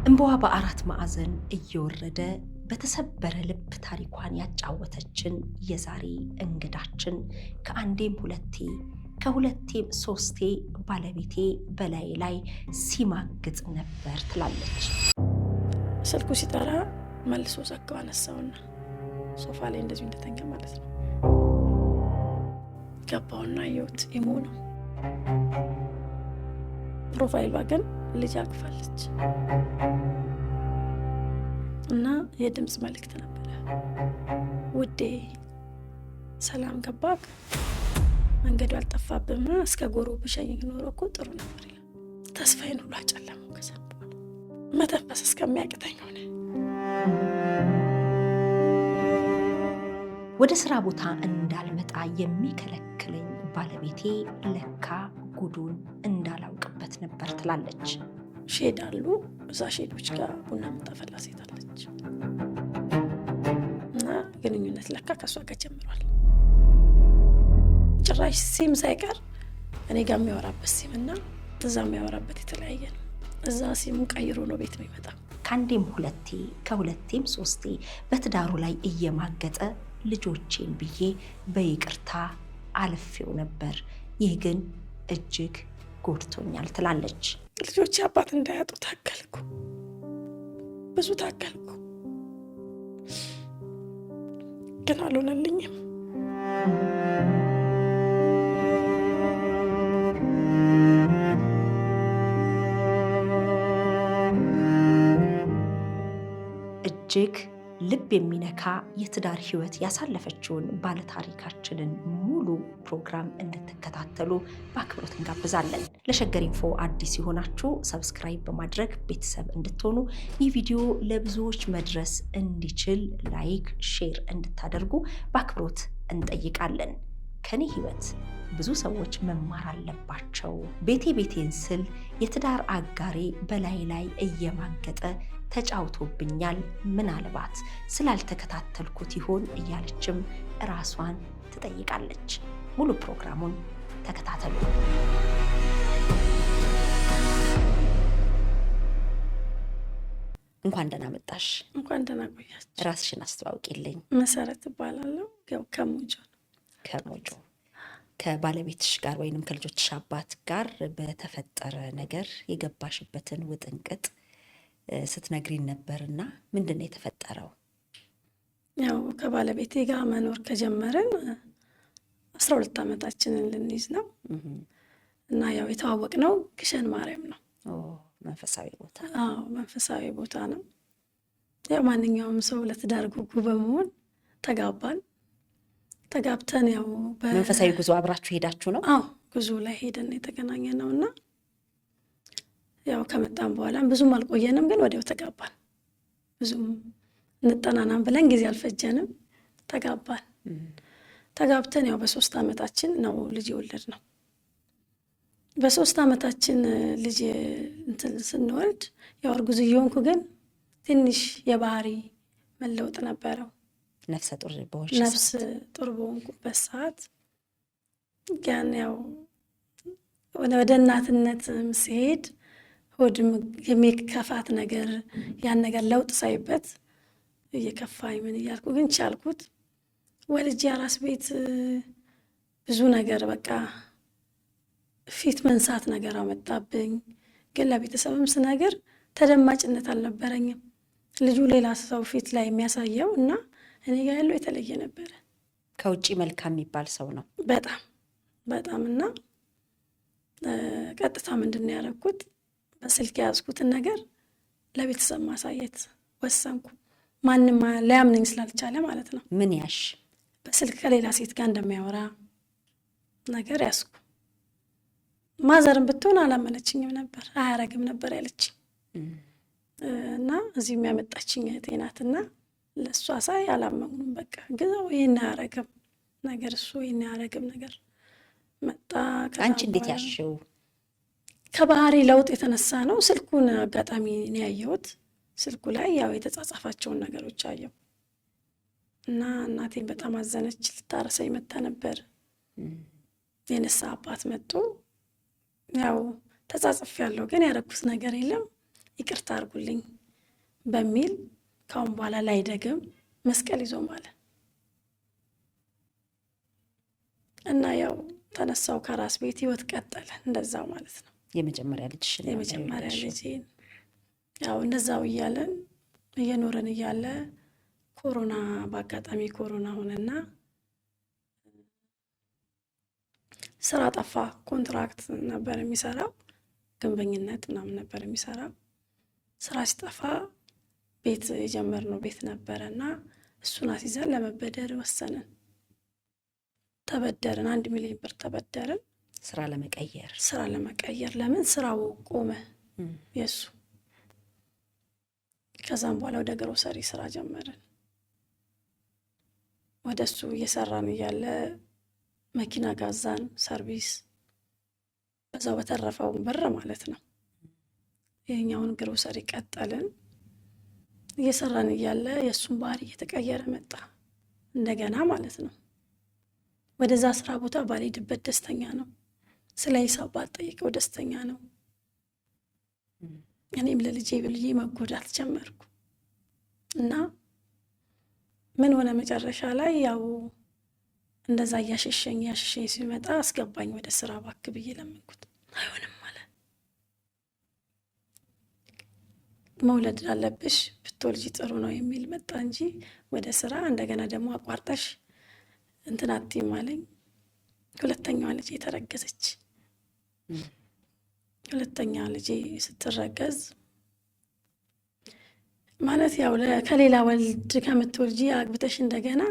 እንባዋ በአራት ማዕዘን እየወረደ በተሰበረ ልብ ታሪኳን ያጫወተችን የዛሬ እንግዳችን ከአንዴም ሁለቴ ከሁለቴም ሶስቴ ባለቤቴ በላይ ላይ ሲማግጥ ነበር ትላለች። ስልኩ ሲጠራ መልሶ ዘጋው አነሳውና ሶፋ ላይ እንደዚህ እንደተኛ ማለት ነው። ገባውና አየሁት። ኢሞ ነው። ፕሮፋይሏ ግን ልጅ አቅፋለች እና የድምጽ መልእክት ነበረ። ውዴ ሰላም ገባክ? መንገዱ አልጠፋብህም? እስከ ጎሮ ብሸኝ ኖሮ እኮ ጥሩ ነበር ይላል። ተስፋዬን ሁሉ አጨለመው። ከዛ በኋላ መተንፈስ እስከሚያቅተኝ ሆነ። ወደ ስራ ቦታ እንዳልመጣ የሚከለክለኝ ባለቤቴ ለካ ጉዱን እንዳላውቅበት ነበር ትላለች። ሼድ አሉ። እዛ ሼዶች ጋር ቡና የምታፈላ ሴት አለች እና ግንኙነት ለካ ከሷ ጋር ጀምሯል። ጭራሽ ሲም ሳይቀር እኔ ጋር የሚያወራበት ሲም እና እዛ የሚያወራበት የተለያየ ነው። እዛ ሲሙ ቀይሮ ነው ቤት የሚመጣ። ከአንዴም ሁለቴ ከሁለቴም ሶስቴ በትዳሩ ላይ እየማገጠ ልጆቼን ብዬ በይቅርታ አልፌው ነበር። ይህ ግን እጅግ ጎድቶኛል ትላለች። ልጆቼ አባት እንዳያጡ ታገልኩ፣ ብዙ ታገልኩ፣ ግን አልሆነልኝም። እጅግ ልብ የሚነካ የትዳር ህይወት ያሳለፈችውን ባለታሪካችንን ሙሉ ፕሮግራም እንድትከታተሉ በአክብሮት እንጋብዛለን። ለሸገር ኢንፎ አዲስ የሆናችሁ ሰብስክራይብ በማድረግ ቤተሰብ እንድትሆኑ፣ ይህ ቪዲዮ ለብዙዎች መድረስ እንዲችል ላይክ፣ ሼር እንድታደርጉ በአክብሮት እንጠይቃለን። ከኔ ህይወት ብዙ ሰዎች መማር አለባቸው። ቤቴ ቤቴን ስል የትዳር አጋሬ በላይ ላይ እየማገጠ ተጫውቶብኛል፣ ምናልባት ስላልተከታተልኩት ይሆን እያለችም ራሷን ትጠይቃለች። ሙሉ ፕሮግራሙን ተከታተሉ። እንኳን ደህና መጣሽ። እንኳን ደህና ቆያችሁ። ራስሽን አስተዋውቂልኝ። መሰረት እባላለሁ። ከሞጆ ነው። ከሞጆ ከባለቤትሽ ጋር ወይንም ከልጆችሽ አባት ጋር በተፈጠረ ነገር የገባሽበትን ውጥንቅጥ ስትነግሪን ነበርና ምንድን ነው የተፈጠረው? ያው ከባለቤቴ ጋር መኖር ከጀመርን 12 ዓመታችንን ልንይዝ ነው እና ያው የተዋወቅነው ግሸን ማርያም ነው። መንፈሳዊ ቦታ። አዎ መንፈሳዊ ቦታ ነው። ያው ማንኛውም ሰው ለትዳር ጉጉ በመሆን ተጋባን። ተጋብተን ያው መንፈሳዊ ጉዞ አብራችሁ ሄዳችሁ ነው? አዎ ጉዞ ላይ ሄደን የተገናኘ ነውና ያው ከመጣን በኋላም ብዙም አልቆየንም፣ ግን ወዲያው ተጋባን። ብዙም እንጠናናም ብለን ጊዜ አልፈጀንም፣ ተጋባን። ተጋብተን ያው በ3 ዓመታችን ነው ልጅ የወለድ ነው። በ3 ዓመታችን ልጅ እንትን ስንወልድ ያው እርጉዝ እየሆንኩ ግን ትንሽ የባህሪ መለወጥ ነበረው። ነፍሰ ጡር በሆንኩበት ሰዓት ያን ያው ወደ እናትነት ሲሄድ ሆድም የሚከፋት ነገር ያን ነገር ለውጥ ሳይበት እየከፋኝ ምን እያልኩ ግን ቻልኩት። ወልጄ አራስ ቤት ብዙ ነገር በቃ ፊት መንሳት ነገር አመጣብኝ። ግን ለቤተሰብም ስነግር ተደማጭነት አልነበረኝም። ልጁ ሌላ ሰው ፊት ላይ የሚያሳየው እና እኔ ጋር ያለው የተለየ ነበረ። ከውጪ መልካም የሚባል ሰው ነው በጣም እና ቀጥታ ምንድን ነው ያደረኩት? በስልክ የያዝኩትን ነገር ለቤተሰብ ማሳየት ወሰንኩ። ማንም ሊያምነኝ ስላልቻለ ማለት ነው። ምን ያሽ? በስልክ ከሌላ ሴት ጋር እንደሚያወራ ነገር ያዝኩ። ማዘርም ብትሆን አላመነችኝም ነበር፣ አያረግም ነበር ያለችኝ እና እዚህ የሚያመጣችኝ እህቴ ናትና ለእሷ ሳይ አላመኑም። በቃ ግን ይህን አያረግም ነገር እሱ ይህን አያረግም ነገር መጣ። አንቺ እንዴት ያሽው? ከባህሪ ለውጥ የተነሳ ነው። ስልኩን አጋጣሚ ነው ያየሁት። ስልኩ ላይ ያው የተጻጻፋቸውን ነገሮች አየሁ እና እናቴን በጣም አዘነች። ልታረሰኝ መጣ ነበር። የነሳ አባት መጡ። ያው ተጻጽፍ ያለው ግን ያረኩት ነገር የለም። ይቅርታ አድርጉልኝ በሚል ካሁን በኋላ ላይ ደግም መስቀል ይዞ ማለት እና ያው ተነሳው ከራስ ቤት ህይወት ቀጠለ እንደዛው ማለት ነው። የመጀመሪያ ልጅ ያው እንደዛው እያለን እየኖረን እያለ ኮሮና በአጋጣሚ ኮሮና ሆነና ስራ ጠፋ። ኮንትራክት ነበር የሚሰራው ግንበኝነት ምናምን ነበር የሚሰራው። ስራ ሲጠፋ ቤት የጀመርነው ቤት ነበረና እሱን አስይዘን ለመበደር ወሰንን። ተበደርን፣ 1 ሚሊዮን ብር ተበደርን ስራ ለመቀየር። ለምን ስራው ቆመ የሱ። ከዛም በኋላ ወደ ግሮሰሪ ስራ ጀመርን። ወደሱ እየሰራን እያለ መኪና ጋዛን፣ ሰርቪስ፣ በዛው በተረፈው ብር ማለት ነው። የኛውን ግሮሰሪ ቀጠልን። እየሰራን እያለ የሱን ባህሪ እየተቀየረ መጣ እንደገና ማለት ነው። ወደዛ ስራ ቦታ ባልሄድበት ደስተኛ ነው። ስለ ሂሳብ ባልጠይቀው ደስተኛ ነው። እኔም ለልጄ ብዬ መጎዳት ጀመርኩ እና ምን ሆነ መጨረሻ ላይ ያው እንደዛ እያሸሸኝ ሲመጣ አስገባኝ ወደ ስራ ባክ ብዬ ለመንኩት። አይሆንም ማለት መውለድ አለብሽ ብትወልጂ ጥሩ ነው የሚል መጣ እንጂ ወደ ስራ እንደገና ደግሞ አቋርጠሽ እንትን አትይም አለኝ። ሁለተኛዋ ልጄ ተረገዘች። ሁለተኛ ልጄ ስትረገዝ ማለት ያው ከሌላ ወልድ ከምትወልጂ አግብተሽ እንደገና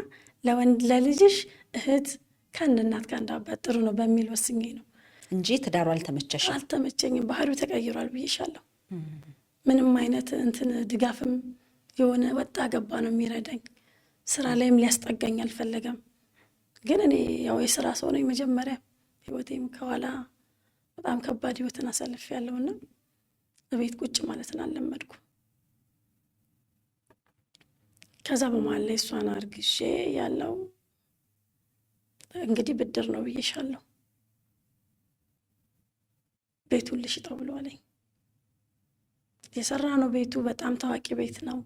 ለልጅሽ እህት ከአንድ እናት ከአንድ አባት ጥሩ ነው በሚል ወስኜ ነው እንጂ ትዳሩ አልተመቸኝም። ባህሪው ተቀይሯል ብዬሻለሁ። ምንም አይነት እንትን ድጋፍም የሆነ ወጣ ገባ ነው የሚረዳኝ። ስራ ላይም ሊያስጠጋኝ አልፈለገም። ግን እኔ ያው የስራ ሰው ነኝ። መጀመሪያ ህይወቴም ከኋላ በጣም ከባድ ህይወትን አሳልፍ ያለውና በቤት ቁጭ ማለትን አልለመድኩም። ከዛ በመሀል ላይ እሷን አርግሼ ያለው እንግዲህ ብድር ነው ብዬሻለሁ። ቤቱን ልሽጠው ብሎ አለኝ። የሰራ ነው ቤቱ በጣም ታዋቂ ቤት ነው።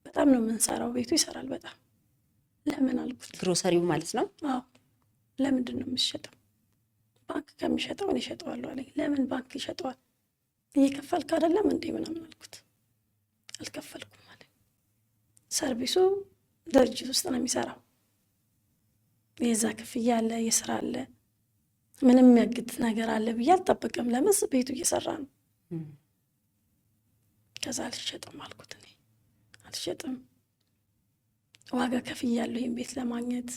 በጣም ነው የምንሰራው። ቤቱ ይሰራል በጣም። ለምን አልኩት። ግሮሰሪው ማለት ነው። አዎ ለምንድን ነው የምትሸጠው? ባንክ ከሚሸጠው እኔ እሸጠዋለሁ አለኝ። ለምን ባንክ ይሸጠዋል? እየከፈልክ አይደለም እንዴ ምናምን አልኩት። አልከፈልኩም አለኝ። ሰርቪሱ ድርጅት ውስጥ ነው የሚሰራው። የዛ ክፍያ አለ፣ የስራ አለ። ምንም የሚያግድ ነገር አለ ብዬ አልጠብቅም። ለምን ቤቱ እየሰራ ነው። ከዛ አልሸጥም አልኩት። እኔ አልሸጥም፣ ዋጋ ከፍያለሁ ይሄን ቤት ለማግኘት።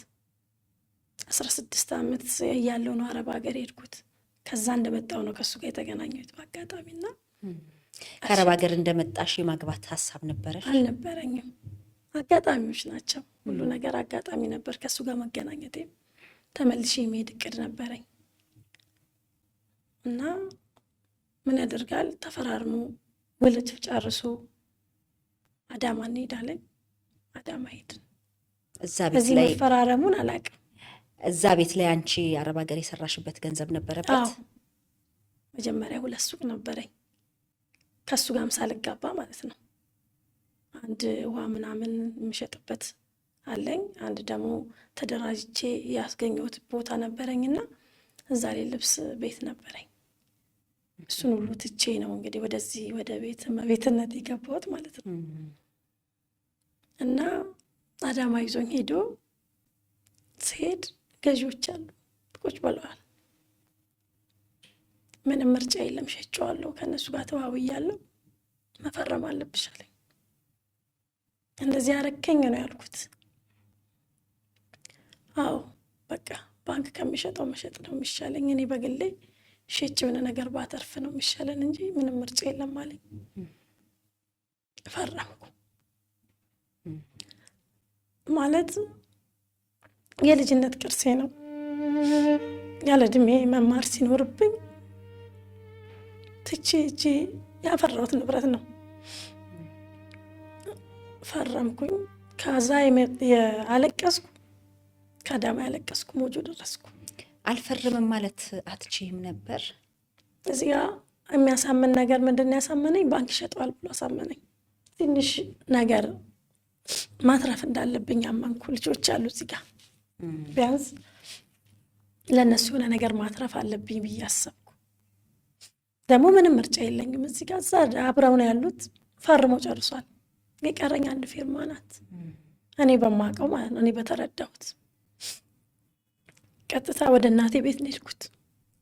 16 ዓመት ያለው ነው አረብ ሀገር ሄድኩት። ከዛ እንደመጣው ነው ከሱ ጋር የተገናኘሁት በአጋጣሚና። ከአረብ ሀገር እንደመጣሽ የማግባት ሀሳብ ነበረሽ? አልነበረኝም። አጋጣሚዎች ናቸው። ሁሉ ነገር አጋጣሚ ነበር። ከሱ ጋር መገናኘቴ ተመልሼ የሚሄድ እቅድ ነበረኝ እና ምን ያደርጋል ተፈራርሞ ውልጅ ጨርሶ አዳማ እንሄዳለን። አዳማ ሄድን። እዛ ቤት ላይ መፈራረሙን አላውቅም። እዛ ቤት ላይ አንቺ አረብ ሀገር የሰራሽበት ገንዘብ ነበረበት? አዎ መጀመሪያ 2 ሱቅ ነበረኝ ከሱ ጋርም ሳልጋባ ማለት ነው። አንድ ውሃ ምናምን የምሸጥበት አለኝ። አንድ ደግሞ ተደራጅቼ ያስገኘሁት ቦታ ነበረኝና እዛ ላይ ልብስ ቤት ነበረኝ። እሱን ሁሉ ትቼ ነው እንግዲህ ወደዚህ ወደ ቤትነት የገባሁት ማለት ነው። እና አዳማ ይዞኝ ሄዶ ሲሄድ ገዢዎች አሉ ቁጭ ብለዋል። ምንም ምርጫ የለም፣ ሸጬዋለሁ። ከእነሱ ጋር ተዋውያለሁ። መፈረም አለብሽ አለኝ። እንደዚህ አረከኝ ነው ያልኩት። አዎ በቃ ባንክ ከሚሸጠው መሸጥ ነው የሚሻለኝ። እኔ በግሌ ሸጭ የሆነ ነገር ባተርፍ ነው የሚሻለን እንጂ ምንም ምርጫ የለም አለኝ። ፈረምኩ። ማለት የልጅነት ቅርሴ ነው። ያለ እድሜ መማር ሲኖርብኝ ትቼ እጄ ያፈራሁት ንብረት ነው። ፈረምኩኝ። ከዛ አለቀስኩ። ከአዳማ ያለቀስኩ ሞጆ ደረስኩ። አልፈርምም ማለት አትችይም ነበር? እዚያ የሚያሳምን ነገር ምንድን ነው ያሳመነኝ? ባንክ ይሸጠዋል ብሎ አሳመነኝ። ትንሽ ነገር ማትረፍ እንዳለብኝ አመንኩ። ልጆች አሉ እዚህ ጋር ቢያንስ ለእነሱ የሆነ ነገር ማትረፍ አለብኝ ብዬ አሰብኩ። ደግሞ ምንም ምርጫ የለኝም። እዚህ ጋር እዛ አብረው ነው ያሉት፣ ፈርመው ጨርሷል። የቀረኝ አንድ ፊርማ ናት። እኔ በማውቀው ማለት ነው፣ እኔ በተረዳሁት ቀጥታ ወደ እናቴ ቤት ነው የሄድኩት።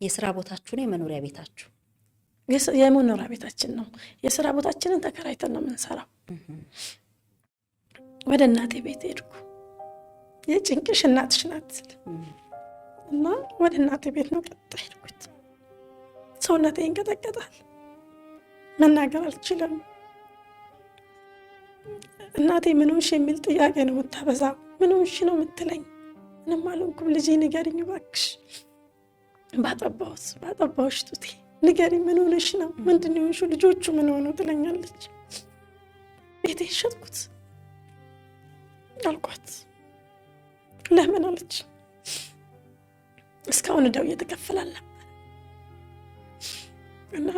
የስራ ቦታችሁ ነው የመኖሪያ ቤታችሁ? የመኖሪያ ቤታችን ነው። የስራ ቦታችንን ተከራይተን ነው የምንሰራው። ወደ እናቴ ቤት ሄድኩ። የጭንቅሽ እናትሽ ናት እና ወደ እናቴ ቤት ነው ቀጥታ ሄድኩት። ሰውነቴ ይንቀጠቀጣል፣ መናገር አልችልም። እናቴ ምን ሆንሽ የሚል ጥያቄ ነው የምታበዛው። ምን ሆንሽ ነው የምትለኝ። ምንም አልሆንኩም ልጄ ንገሪኝ እባክሽ፣ ባጠባሁሽ ጡቴ ንገሪኝ፣ ምን ሆነሽ ነው? ምንድን ነው የሆንሽው? ልጆቹ ምን ሆነው ትለኛለች። ቤቴ ሸጥኩት አልኳት። ለምን አለች። እስካሁን እዳው እየተከፈለ አልነበር እና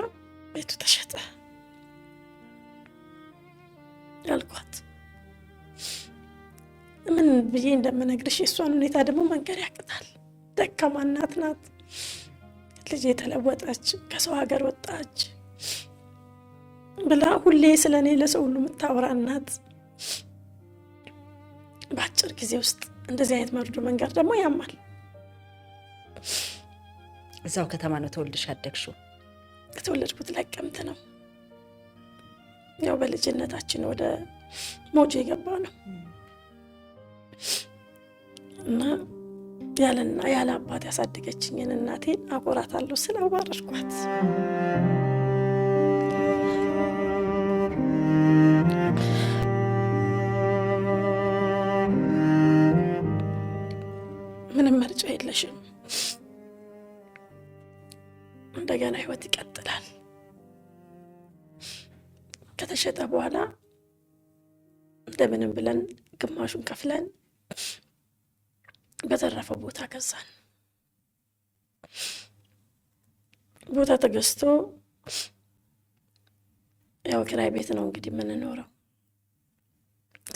ቤቱ ተሸጠ አልኳት። ምን ብዬ እንደምነግርሽ የእሷን ሁኔታ ደግሞ መንገር ያቅታል። ደካማ እናት ናት። ልጄ ተለወጠች፣ ከሰው ሀገር ወጣች ብላ ሁሌ ስለ እኔ ለሰው ሁሉ የምታወራ እናት በአጭር ጊዜ ውስጥ እንደዚህ አይነት መርዶ መንገር ደግሞ ያማል። እዛው ከተማ ነው ተወልደሽ ያደግሽው? የተወለድኩት ለቀምት ነው። ያው በልጅነታችን ወደ ሞጆ የገባ ነው እና ያለ አባት ያሳደገችኝን እናቴን አኮራታለሁ ስላዋረድኳት። ምንም ምርጫ የለሽም። እንደገና ህይወት ይቀጥላል። ከተሸጠ በኋላ እንደምንም ብለን ግማሹን ከፍለን በተረፈው ቦታ ገዛን። ቦታ ተገዝቶ ያው ኪራይ ቤት ነው እንግዲህ የምንኖረው።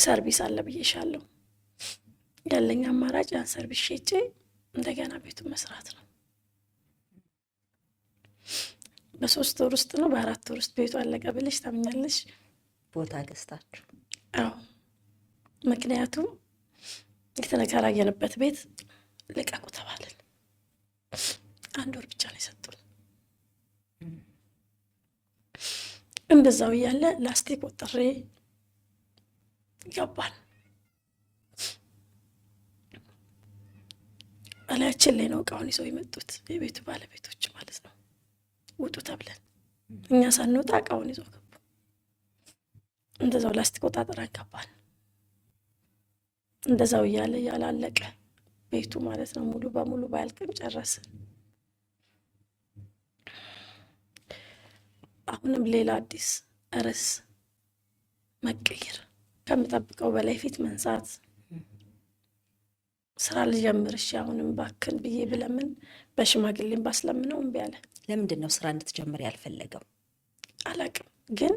ሰርቪስ አለ ብዬሻለሁ። ያለኝ አማራጭ ያን ሰርቪስ ሸጬ እንደገና ቤቱን መስራት ነው። በ3 ወር ውስጥ ነው በ4 ወር ውስጥ ቤቱ አለቀ ብለሽ ታምኛለሽ? ቦታ ገዝታችሁ? አዎ። ምክንያቱም የተከራየንበት ቤት ልቀቁ ተባልን። 1 ወር ብቻ ነው የሰጡን። እንደዛው እያለ ላስቲክ ወጥሬ ገባን። አላያችን ላይ ነው እቃውን ይዘው የመጡት የቤቱ ባለቤቶች ማለት ነው። ውጡ ተብለን እኛ ሳንወጣ እቃውን ይዘው ገቡ። እንደዛው ላስቲክ ወጣጥረን ገባን። እንደዛው እያለ ያላለቀ ቤቱ ማለት ነው ሙሉ በሙሉ ባያልቅም ጨረስን። አሁንም ሌላ አዲስ ርዕስ መቀየር፣ ከምጠብቀው በላይ ፊት መንሳት፣ ስራ ልጀምር እሺ አሁንም ባክን ብዬ ብለምን በሽማግሌም ባስለምነው እምቢ አለ። ለምንድን ነው ስራ እንድትጀምር ያልፈለገው? አላቅም፣ ግን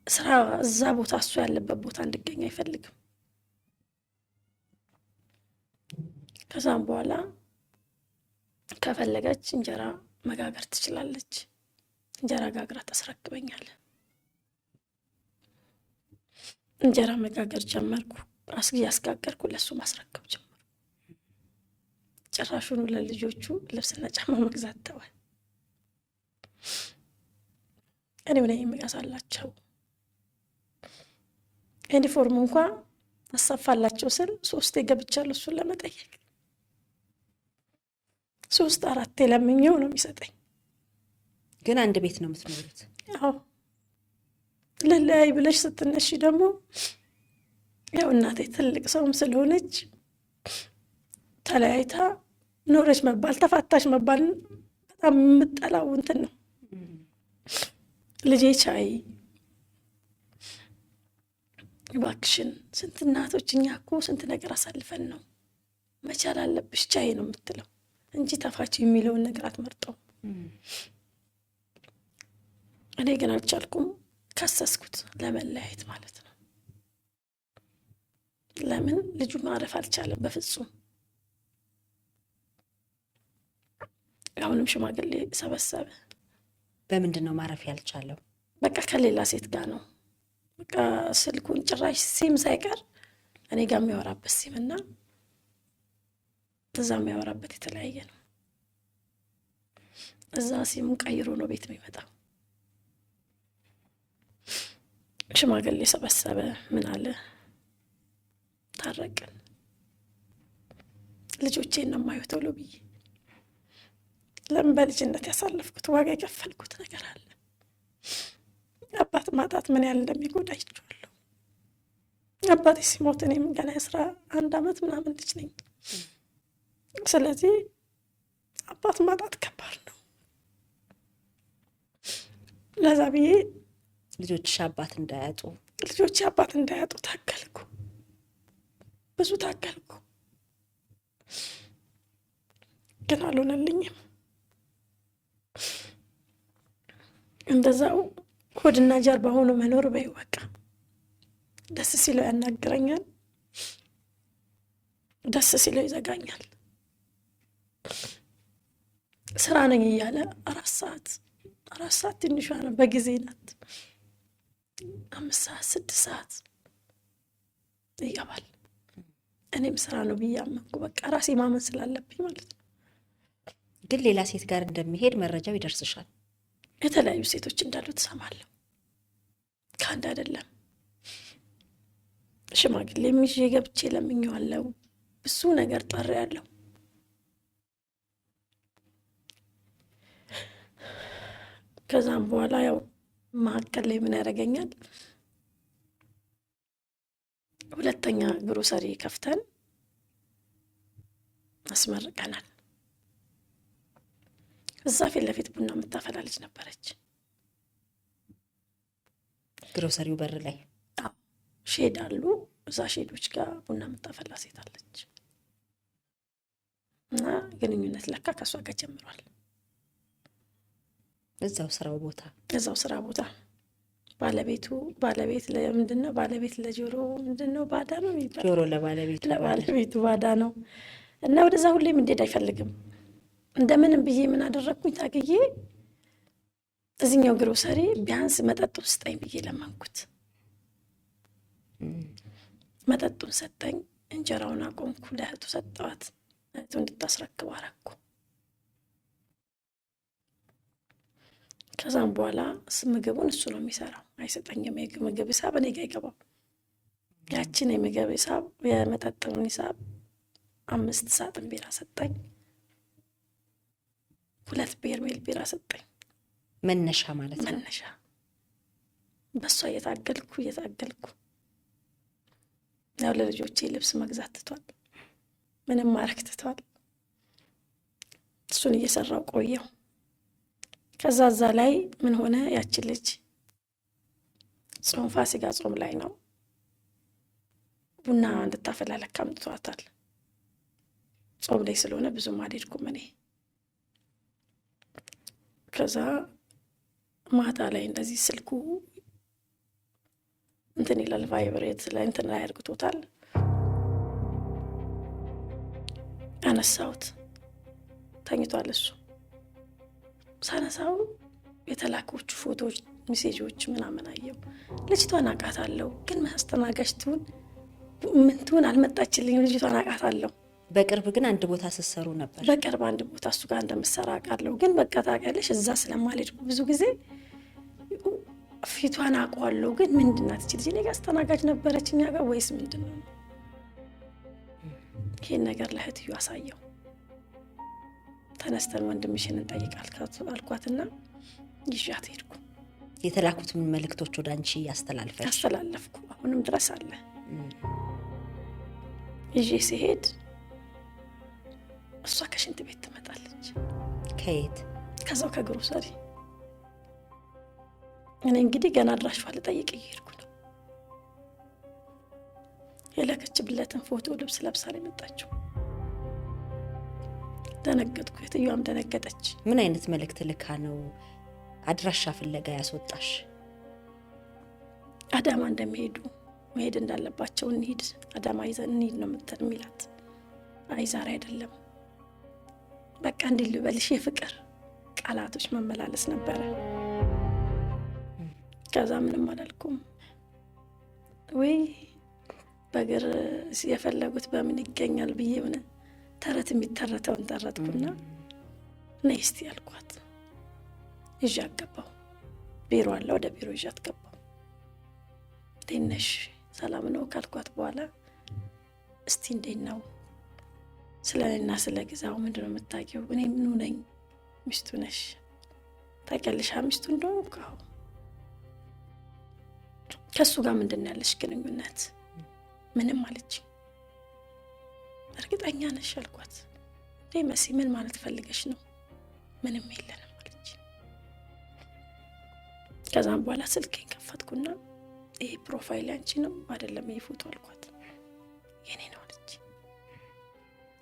ስራ እዛ ቦታ እሱ ያለበት ቦታ እንድገኝ አይፈልግም። ከዛም በኋላ ከፈለገች እንጀራ መጋገር ትችላለች፣ እንጀራ ጋግራ ታስረክበኛል። እንጀራ መጋገር ጀመርኩ። ያስጋገርኩ ለሱ ማስረከብ ጀመርኩ። ጭራሹኑ ለልጆቹ ልብስና ጫማ መግዛት ተወ። እኔ ምን የሚያሳላቸው ዩኒፎርም እንኳን አሰፋላቸው ስል 3 ገብቻለሁ እሱን ለመጠየቅ 3-4 ለምኜው ነው የሚሰጠኝ። ግን አንድ ቤት ነው የምትኖሩት? አዎ። ለላይ ብለሽ ስትነሺ ደግሞ ያው እናቴ ትልቅ ሰውም ስለሆነች ተለያይታ ኖረች መባል ተፋታሽ መባል በጣም የምጠላው እንትን ነው። ልጄ ቻይ እባክሽን፣ ስንት እናቶች እኛ እኮ ስንት ነገር አሳልፈን ነው መቻል አለብሽ ቻይ ነው የምትለው እንጂ ተፋች የሚለውን ነገር አትመርጠው። እኔ ግን አልቻልኩም። ከሰስኩት ለመለያየት ማለት ነው። ለምን ልጁ ማረፍ አልቻለም በፍጹም። አሁንም ሽማግሌ ሰበሰበ። በምንድን ነው ማረፍ ያልቻለው? በቃ ከሌላ ሴት ጋር ነው። በቃ ስልኩን ጭራሽ ሲም ሳይቀር እኔ ጋር የሚያወራበት ሲም እና እዛ የሚያወራበት የተለያየ ነው። እዛ ሲሙን ቀይሮ ነው ቤት የሚመጣው። ሽማግሌ ሰበሰበ። ምን አለ? ታረቅን። ልጆቼን ነው የማየው ቶሎ ብዬ። ለምን በልጅነት ያሳለፍኩት ዋጋ የከፈልኩት ነገር አለ። አባት ማጣት ምን ያህል እንደሚጎዳ አይቼዋለሁ። አባቴ ሲሞት እኔም ገና 11 ዓመት ምናምን ልጅ ነኝ። ስለዚህ አባት ማጣት ከባድ ነው። ለዛ ብዬ ልጆችሽ አባት እንዳያጡ ታገልኩ። ብዙ ታገልኩ፣ ግን አልሆነልኝም። እንደዛው ሆድና ጀርባ ሆኖ መኖር በይው በቃ። ደስ ሲለው ያናግረኛል፣ ደስ ሲለው ይዘጋኛል። ስራ ነኝ እያለ 4 ሰዓት ትንሿ ነው፣ በጊዜ ናት። 5 ሰዓት 6 ሰዓት ይገባል። እኔም ስራ ነው ብዬ አመንኩ። በቃ ራሴ ማመን ስላለብኝ ማለት ነው። ግን ሌላ ሴት ጋር እንደሚሄድ መረጃው ይደርስሻል? የተለያዩ ሴቶች እንዳሉ ትሰማለሁ። ከአንድ አይደለም። ሽማግሌ ይዤ ገብቼ ለምኜዋለሁ። ብዙ ነገር ጠሬያለሁ። ከዛም በኋላ ያው መካከል ላይ ምን ያደርገኛል፣ 2ኛ ግሮሰሪ ከፍተን አስመርቀናል። እዛ ፊት ለፊት ቡና የምታፈላ ልጅ ነበረች፣ ግሮሰሪው በር ላይ። አዎ ሼድ አሉ። እዛ ሼዶች ጋር ቡና የምታፈላ ሴት አለች እና ግንኙነት ለካ ከሷ ጋር ጀምሯል። እዛው ስራ ቦታ ባለቤት ለምንድነው ባለቤት ለጆሮ ምንድነው ባዳ ነው የሚባለው? ጆሮ ለባለቤቱ ባዳ ነው። እና ወደዛ ሁሌም እንዴት አይፈልግም። እንደምንም ብዬ ምን አደረግኩኝ? ታግዬ እዚህኛው ግሮሰሪ ቢያንስ መጠጥ ውስጠኝ ብዬ ለመንኩት። መጠጡን ሰጠኝ። እንጀራውን አቆምኩ። ለእህቱ ሰጠዋት። እህቱ እንድታስረክብ አረኩ። ከዛም በኋላ ምግቡን እሱ ነው የሚሰራው። አይሰጠኝም። የምግብ ሂሳብ እኔ ጋ ይገባው። ያችን የምግብ ሂሳብ የመጠጥን ሂሳብ 5 ሳጥን ቢራ ሰጠኝ። 2 በርሜል ቢራ ሰጠኝ። መነሻ ማለት ነው። መነሻ በሷ እየታገልኩ ያው ለልጆቼ ልብስ መግዛት ትቷል። ምንም ማረክ ትቷል። እሱን እየሰራው ቆየው። ከዛ እዛ ላይ ምን ሆነ? ያችን ልጅ ጾም ፋሲካ ጾም ላይ ነው ቡና እንድታፈላ ለካ አምጥቷታል። ጾም ላይ ስለሆነ ብዙም አልሄድኩም እኔ። ከዛ ማታ ላይ እንደዚህ ስልኩ እንትን ይላል፣ ቫይብሬት ላይ እንትን ላይ አድርግቶታል። አነሳሁት። ተኝቷል እሱ። ሳነሳው የተላኮቹ ፎቶዎች፣ ሜሴጆች ምናምን አየው። ልጅቷን አውቃታለሁ፣ ግን ማስተናጋጅ ትሁን ምን ትሁን አልመጣችልኝም። ልጅቷን አውቃታለሁ። በቅርብ ግን አንድ ቦታ ስትሰሩ ነበር? በቅርብ አንድ ቦታ እሱ ጋር እንደምትሰራ አውቃለሁ። ግን በቃ ታውቂያለሽ፣ እዛ ስለማልሄድ ብዙ ጊዜ ፊቷን አውቀዋለሁ። ግን ምንድናት እቺ ልጅ? እኔ ጋር አስተናጋጅ ነበረች እኛ ጋር ወይስ ምንድን ነው? ይሄን ነገር ለእህትዩ አሳየው። ተነስተን ወንድምሽን እንጠይቅ አልኳትና ይዣት ሄድኩ። የተላኩት ምን መልእክቶች ወደ አንቺ ያስተላለፍኩ አሁንም ድረስ አለ። ይዤ ሲሄድ እሷ ከሽንት ቤት ትመጣለች። ከየት? ከዛው ከግሮሰሪ። እኔ እንግዲህ ገና አድራሿ ልጠይቅ እየሄድኩ ነው። የላከችብለትን ፎቶ ልብስ ለብሳ ነው የመጣችው። ደነገጥኩ። እህትየዋም ደነገጠች። ምን አይነት መልእክት ልካ ነው አድራሻ ፍለጋ ያስወጣሽ? አዳማ እንደሚሄዱ መሄድ እንዳለባቸው እንሂድ፣ አዳማ ይዘን እንሂድ ነው የሚላት። አይ ዛሬ አይደለም በቃ እንዲህ ልበልሽ፣ የፍቅር ቃላቶች መመላለስ ነበረ። ከዛ ምንም አላልኩም። ወይ በእግር የፈለጉት በምን ይገኛል ብዬ ሆነ ተረት የሚተረተውን ተረትኩና ነይ እስቲ ያልኳት ይዤ አገባሁ። ቢሮ አለ፣ ወደ ቢሮ ይዤ አትገባሁ። እንዴት ነሽ ሰላም ነው ካልኳት በኋላ እስቲ እንዴት ነው ስለ እኔና ስለ ግዛው ምንድን ነው የምታውቂው? እኔ ምኑ ነኝ? ሚስቱ ነሽ ታውቂያለሽ? ሚስቱ እንደሆነ ካው ከሱ ጋር ምንድን ነው ያለሽ ግንኙነት? ምንም አለች። እርግጠኛ ነሽ አልኳት። እንዴ መሲ ምን ማለት ፈልገሽ ነው? ምንም የለንም አለች። ከዛም በኋላ ስልኬን ከፈትኩና ይሄ ፕሮፋይል ያንቺ ነው አይደለም? ይሄ ፎቶ አልኳት። የኔ ነው አለች።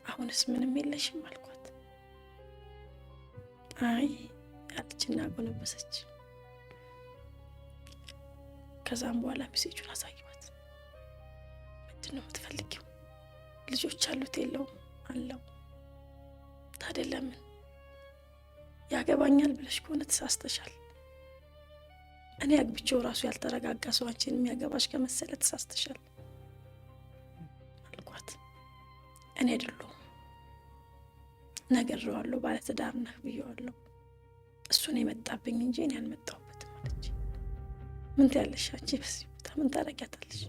አሁንስ ምንም የለሽም አልኳት። አይ አለችና ጎነበሰች። ከዛም በኋላ ሜሴጁን አሳየኋት። ምንድን ነው የምትፈልጊው? ልጆች አሉት የለውም? አለው። ታዲያ ለምን? ያገባኛል ብለሽ ከሆነ ተሳስተሻል። እኔ አግብቼው ራሱ ያልተረጋጋ ሰው አንቺን የሚያገባሽ ከመሰለ ተሳስተሻል አልኳት። እኔ አይደለሁም ነግሬዋለሁ፣ ባለትዳር ነህ ብዬዋለሁ። እሱን የመጣብኝ እንጂ እኔ አልመጣሁበትም አለች። ምን ትያለሽ አንቺ? በዚህ ቦታ ምን ታረጊያታለሽ?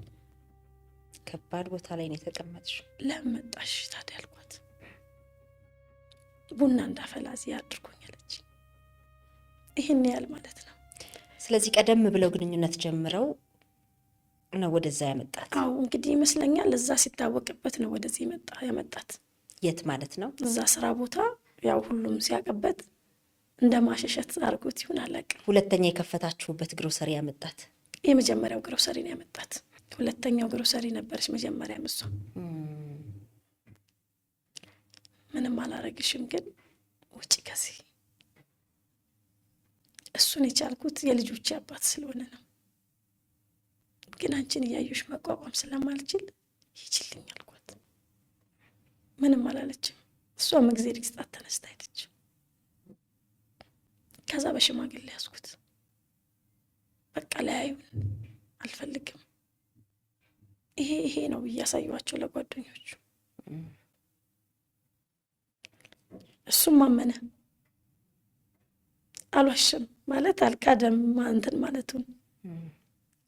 ከባድ ቦታ ላይ ነው የተቀመጥሽ። ለምን መጣሽ ታዲያ አልኳት። ቡና እንዳፈላ እዚህ አድርጎኛለች። ይሄን ያህል ማለት ነው። ስለዚህ ቀደም ብለው ግንኙነት ጀምረው ነው ወደዛ ያመጣት? አዎ እንግዲህ ይመስለኛል እዛ ሲታወቅበት ነው ወደዚህ ያመጣት። የት ማለት ነው? እዛ ስራ ቦታ ያው ሁሉም ሲያቀበት እንደ ማሸሸት አድርጎት ይሁን አላውቅም። ሁለተኛ የከፈታችሁበት ግሮሰሪ ያመጣት? የመጀመሪያው ግሮሰሪ ነው ያመጣት። ሁለተኛው ግሮሰሪ ነበረች መጀመሪያ። እሷ ምንም አላረግሽም ግን ውጪ ከዚህ። እሱን የቻልኩት የልጆች አባት ስለሆነ ነው። ግን አንቺን እያዩሽ መቋቋም ስለማልችል ይችልኝ አልኳት። ምንም አላለችም። እሷም እግዚአብሔር ይስጣት ተነስታ ሄደች። ከዛ በሽማግሌ ያዝኩት። በቃ ለያዩን አልፈልግም፣ ይሄ ነው እያሳዩዋቸው ለጓደኞቹ። እሱም አመነ። አልዋሽም ማለት አልካደም እንትን ማለቱን።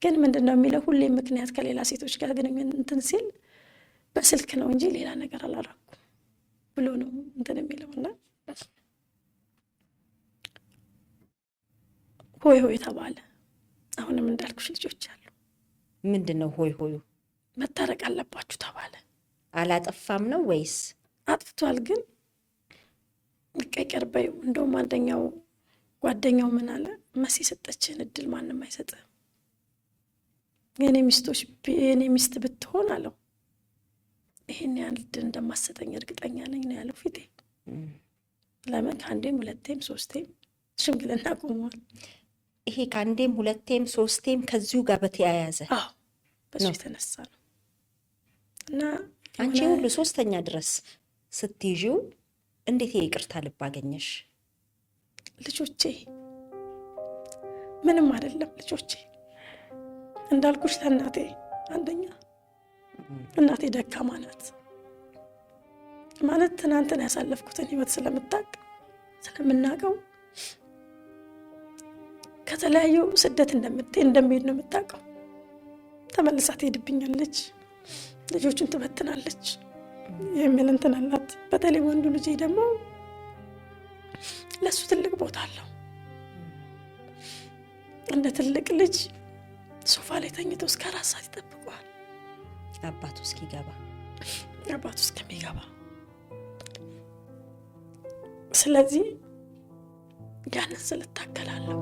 ግን ምንድን ነው የሚለው ሁሌ ምክንያት ከሌላ ሴቶች ጋር ግንኙነት እንትን ሲል በስልክ ነው እንጂ ሌላ ነገር አላረኩም ብሎ ነው እንትን የሚለውና ሆይ ሆይ ተባለ። አሁንም እንዳልኩሽ ልጆች አሉ። ምንድን ነው ሆይ ሆዩ? መታረቅ አለባችሁ ተባለ። አላጠፋም ነው ወይስ? አጥፍቷል፣ ግን ይቀርበዩ። እንደውም አንደኛው ጓደኛው ምን አለ፣ መሲ የሰጠችን እድል ማንም አይሰጥም። የኔ ሚስት ብትሆን አለው ይሄን ያህል እድል እንደማሰጠኝ እርግጠኛ ነኝ ነው ያለው ፊቴ። ለምን ከአንዴም ሁለቴም ሶስቴም ሽምግልና ቆመዋል። ይሄ ከአንዴም ሁለቴም ሶስቴም ከዚሁ ጋር በተያያዘ? አዎ በሱ የተነሳ ነው። እና አንቺ ሁሉ ሶስተኛ ድረስ ስትይዥው እንዴት ይቅርታ ልብ አገኘሽ? ልጆቼ ምንም አይደለም። ልጆቼ እንዳልኩሽ ለእናቴ አንደኛ እናቴ ደካማ ናት ማለት ትናንትን ያሳለፍኩትን ህይወት ስለምናውቀው ከተለያዩ ስደት እንደሚሄድ ነው የምታውቀው። ተመልሳ ትሄድብኛለች፣ ልጆቹን ትበትናለች የሚል እንትን አላት። በተለይ ወንዱ ልጄ ደግሞ ለሱ ትልቅ ቦታ አለው። እንደ ትልቅ ልጅ ሶፋ ላይ ተኝቶ እስከ 4 ሰዓት ይጠብቀዋል አባቱ እስከሚገባ። ስለዚህ ያንን ስልታገላለሁ።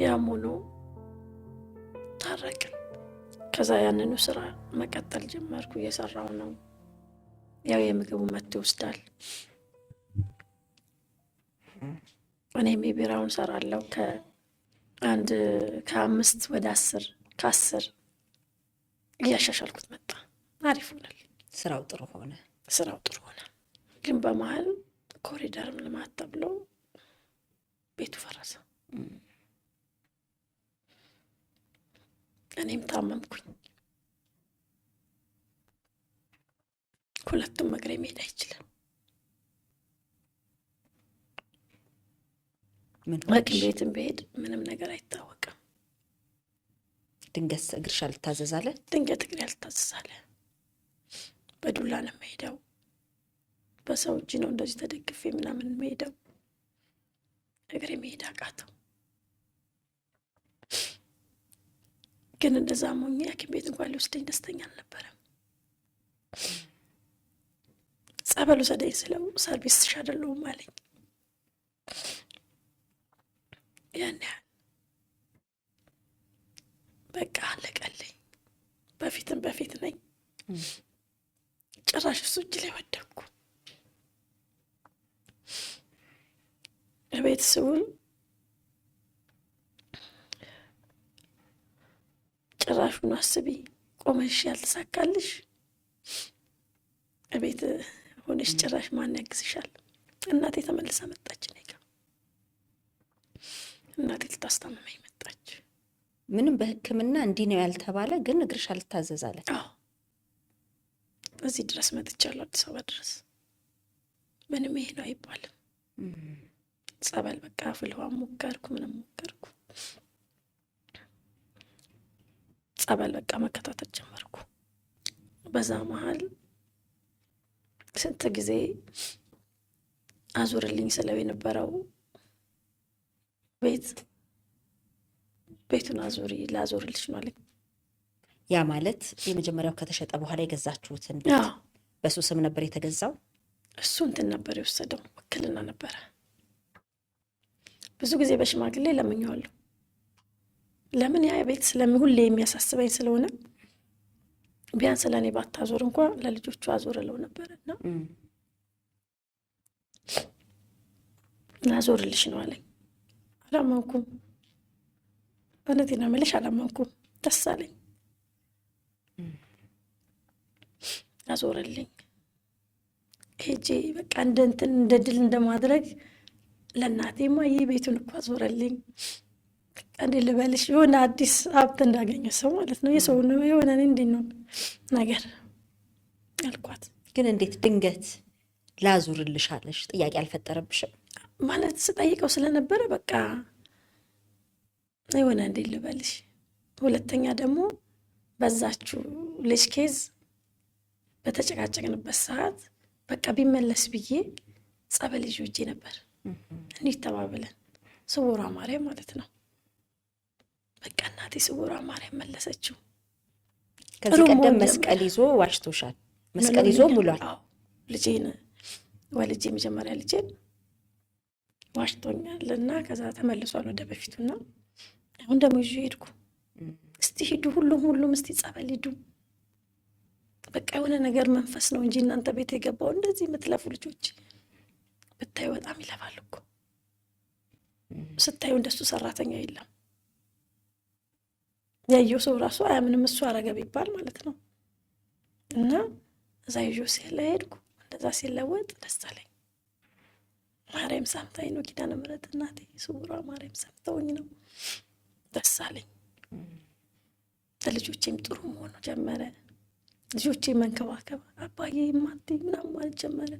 ያም ሆኖ ታረቅን። ከዛ ያንኑ ስራ መቀጠል ጀመርኩ። እየሰራው ነው። ያው የምግቡ መጥቶ ይወስዳል። እኔም የቢራውን ሰራለሁ ከ5 ወደ 10 ከ10 እያሻሻልኩት መጣ። አሪፍ ሆናል። ስራው ጥሩ ሆነ። ግን በመሀል ኮሪደርም ልማት ተብሎ ቤቱ ፈረሰ። እኔም ታመምኩኝ። ሁለቱም እግሬ መሄድ አይችልም። ሐኪም ቤትም ብሄድ ምንም ነገር አይታወቅም። ድንገት እግርሽ አልታዘዛለ? ድንገት እግሬ አልታዘዛለ። በዱላ ነው የምሄደው። በሰው እጅ ነው እንደዚህ ተደግፌ ምናምን የምሄደው። እግሬ መሄድ አቃተው። ግን እንደዛ ሞኝ ሐኪም ቤት እንኳን ሊወስደኝ ደስተኛ አልነበረም። ጸበሉ ሰደኝ ስለው ሰርቪስ አይደለሁም አለኝ። ያን ያህል በቃ አለቀልኝ። በፊት ነኝ። ጭራሽ እሱ እጅ ላይ ወደኩ። እቤት ስውል ጭራሹን አስቢ፣ ቆመሽ ያልተሳካልሽ እቤት ሆነሽ ጭራሽ ማን ያግዝሻል? እናቴ ተመልሳ መጣች እኔ ጋ። እናቴ ልታስታመመኝ መጣች። ምንም በሕክምና እንዲህ ነው ያልተባለ ግን እግርሽ አልታዘዛለ? አዎ እዚህ ድረስ መጥቻለሁ፣ አዲስ አበባ ድረስ። ምንም ይሄ ነው አይባልም። ጸበል በቃ ፍልዋ ሞከርኩ፣ ምንም ሞከርኩ። ጸበል በቃ መከታተል ጀመርኩ። በዛ መሀል ስንት ጊዜ አዙርልኝ ስለው የነበረው ቤቱን ላዞርልሽ ነው አለኝ። ያ ማለት የመጀመሪያው ከተሸጠ በኋላ የገዛችሁትን ቤት በሱ ስም ነበር የተገዛው? እሱ እንትን ነበር የወሰደው፣ ውክልና ነበረ። ብዙ ጊዜ በሽማግሌ ለምኜዋለሁ። ለምን ያ ቤት ሁሌ የሚያሳስበኝ ስለሆነ ቢያንስ ለእኔ ባታዞር እንኳን ለልጆቹ አዞር እለው ነበር። እና ላዞርልሽ ነው አለኝ። አላመንኩም። እውነቴን ነው የምልሽ፣ አላመንኩም። ደስ አለኝ። አዞርልኝ። ሄጄ በቃ እንደ ድል እንደማድረግ ለእናቴማ ይህ ቤቱን እኮ አዞረልኝ። እንዴ ልበልሽ፣ የሆነ አዲስ ሀብት እንዳገኘ ሰው ማለት ነው። የሰው የሆነ እንዴት ነው ነገር አልኳት። ግን እንዴት ድንገት ላዙርልሽ አለሽ? ጥያቄ አልፈጠረብሽም? ማለት ስጠይቀው ስለነበረ በቃ የሆነ እንዴት ልበልሽ። ሁለተኛ ደግሞ በዛችሁ ልጅ ኬዝ በተጨቃጨቅንበት ሰዓት በቃ ቢመለስ ብዬ ጸበል ይዤ ሄጄ ነበር። እንዴት ተባብለን ስውሯ ማርያም ማለት ነው። በቃ እናቴ ስውሯ ማርያም መለሰችው። ከዚህ ቀደም መስቀል ይዞ ዋሽቶሻል? መስቀል ይዞ ሙሏል። ልጄን ወልጄ የመጀመሪያ ልጄን ዋሽቶኛል እና ከዛ ተመልሷል ወደ በፊቱና አሁን ደግሞ ይዤ ሄድኩ። እስቲ ሂዱ፣ ሁሉም እስቲ ጸበል ሂዱ። በቃ የሆነ ነገር መንፈስ ነው እንጂ እናንተ ቤት የገባው እንደዚህ የምትለፉ ልጆች ብታዩ በጣም ይለፋል እኮ። ስታዩ እንደሱ ሰራተኛ የለም። ያየው ሰው ራሱ አያምንም እሱ አረገ ቢባል ማለት ነው። እና እዛ ይዤ ስለሄድኩ እንደዛ ሲለወጥ ደስ አለኝ። ማርያም ሰምታኝ ነው፣ ኪዳነ ምሕረት እናቴ ስውሯ ማርያም ሰምተውኝ ነው። ደስ አለኝ። ለልጆቼም ጥሩ መሆኑ ጀመረ። ልጆቼ መንከባከብ አባዬ ማቴ ምናምን ማለት ጀመረ።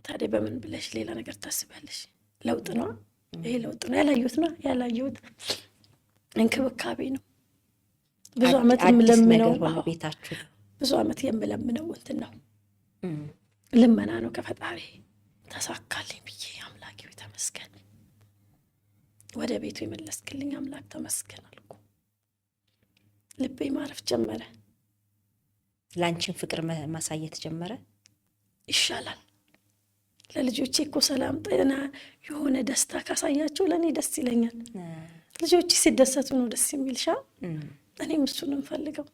ታዲያ በምን ብለሽ ሌላ ነገር ታስቢያለሽ? ለውጥ ነው ይሄ፣ ለውጥ ነው። ያላየሁት እንክብካቤ ነው። ብዙ ዓመት የምለምነው ቤታችሁ ብዙ ዓመት የምለምነው እንትን ነው፣ ልመና ነው ከፈጣሪ። ተሳካልኝ ብዬ አምላኬ ተመስገን፣ ወደ ቤቱ የመለስክልኝ አምላክ ተመስገን አልኩ። ልቤ ማረፍ ጀመረ። ላንቺን ፍቅር ማሳየት ጀመረ። ይሻላል። ለልጆቼ እኮ ሰላም፣ ጤና፣ የሆነ ደስታ ካሳያቸው ለእኔ ደስ ይለኛል። ልጆቼ ሲደሰቱ ነው ደስ የሚልሻ። እኔም እሱን እንፈልገው።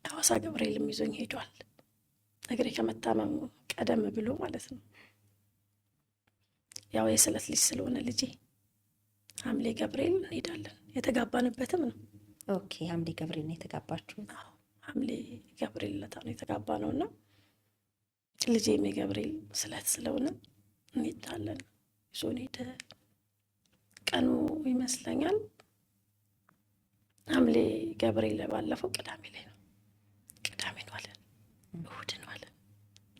ሐዋሳ ገብርኤልም ይዞኝ ሄዷል። እግሬ ከመታመሙ ቀደም ብሎ ማለት ነው። ያው የስለት ልጅ ስለሆነ ልጄ ሐምሌ ገብርኤል እንሄዳለን። የተጋባንበትም ነው። ኦኬ፣ ሐምሌ ገብርኤል ነው የተጋባችሁ? አዎ ሐምሌ ገብርኤል ለታ ነው የተጋባ ነው እና ልጄም የገብርኤል ስለት ስለሆነ እንሄዳለን። ይዞን ሄደ። ቀኑ ይመስለኛል ሐምሌ ገብርኤል ባለፈው ቅዳሜ ላይ ነው። ቅዳሜን ዋለን፣ እሑድን ዋለን።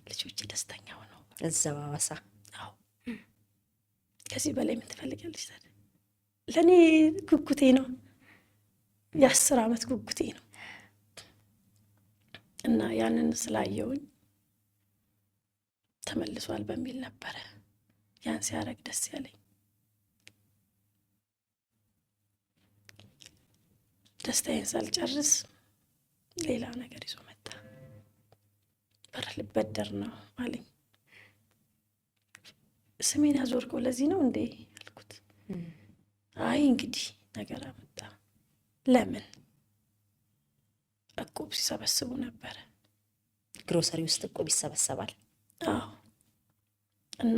ልጆች ደስተኛ ሆነው እዛው ሐዋሳ። አዎ ከዚህ በላይ ምን ትፈልጊያለሽ ታዲያ? ለእኔ ጉጉቴ ነው፣ የ10 ዓመት ጉጉቴ ነው። እና ያንን ስላየውኝ ተመልሷል በሚል ነበረ ያን ሲያረግ ደስ ያለኝ። ደስታዬን ሳልጨርስ ሌላ ነገር ይዞ መጣ። በር ልበደር ነው አለኝ። ስሜን ያዞርከው ለዚህ ነው እንዴ አልኩት። አይ እንግዲህ ነገር አመጣ። ለምን? እቁብ ሲሰበስቡ ነበረ። ግሮሰሪ ውስጥ እቁብ ይሰበሰባል? አዎ። እና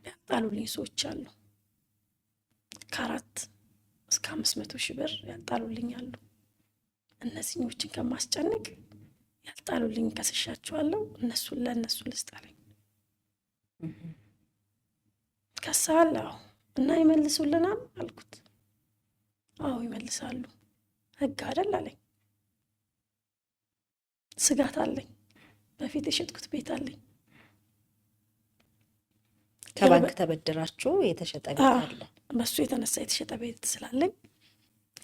ያጣሉልኝ ሰዎች አሉ። ከ4 እስከ 500 ሺህ ብር ያጣሉልኝ አሉ። እነዚህኞችን ከማስጨንቅ ያጣሉልኝ ከስሻቸዋለሁ፣ እነሱን ለእነሱ ልስጣለኝ። ከሳል? አዎ። እና ይመልሱልናል አልኩት። አዎ ይመልሳሉ። ህግ አይደል አለኝ። ስጋት አለኝ። በፊት የሸጥኩት ቤት አለኝ። ከባንክ ተበድራችሁ የተሸጠ ቤት አለ? በሱ የተነሳ የተሸጠ ቤት ስላለኝ